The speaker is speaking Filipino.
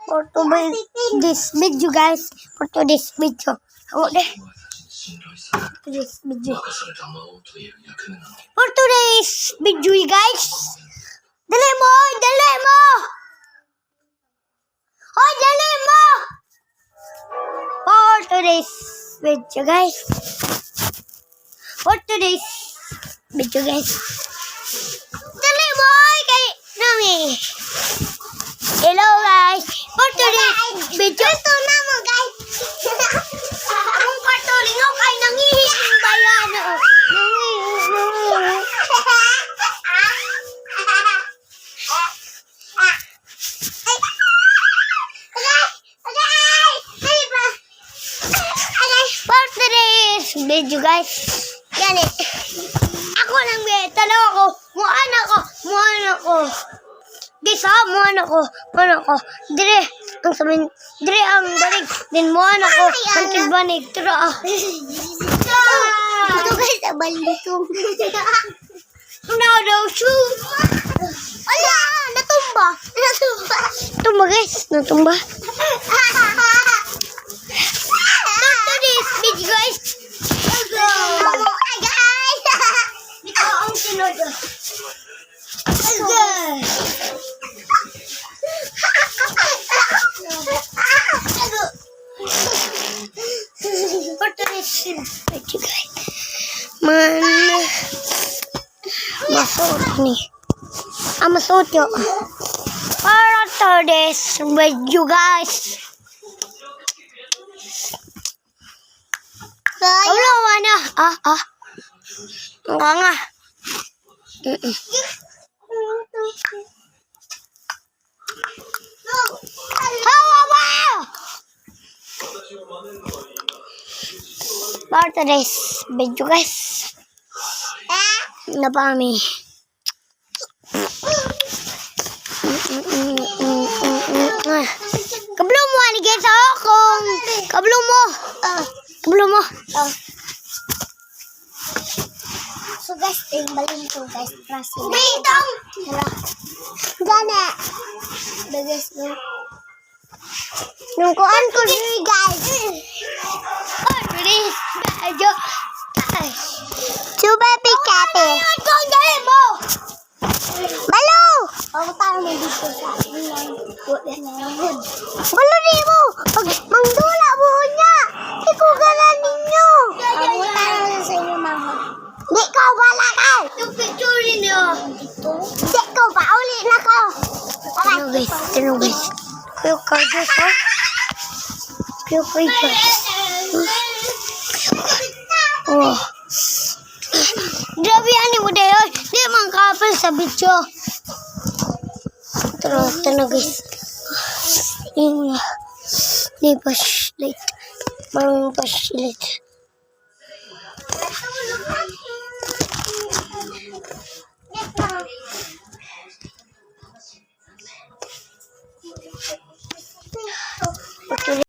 for this video, guys. For today's video. For today's video. For today's video, guys. Dali mo! Dali mo! Oh, dali mo! For today's video, guys. For today's video, guys. Dali mo! Kay Nami. Hello, guys. For today's video. Ito na mo, guys. Ang patuloy nga kay nangihiling bayan. For today's video, guys. Yan eh. Ako lang, talo ako. Muan ako. Gisa, muan ako. Dire, ang sabihin, dire ang dalig. Din muan ako. Ang kidbanig. Tira ah. Ito guys, abalitong. Now, shoot. Ala, natumba. Tumba guys, natumba. After this video, guys. Hi guys. Ito ang sunod. For today's video, guys. Masuot ni. Masuot yun. For today's video, guys. Wala na. Nga nga. For today's video, guys. Napami. Kablo mo, aligay sa akong. Kablo mo. So guys, balin ko guys. Bitong! Gana. Guys, nung kuan ko diri guys. Please, medyo. Chuba pikate. Mo. Balo! Tayo mo dito sa Balo di mo! Mangdula mo niya! Ikaw gala ninyo! Tayo na sa inyo, mama. Di ka wala ka! Yung picture ninyo! Di ka ba? Uli na ko! Tino guys. Kuyo ka dyan ha? Kuyo ka dyan. Oh. Grabe yan mo dahil. Di man kapal sa video. Ito na guys. Yung di pa-slate. Mang pa-slate.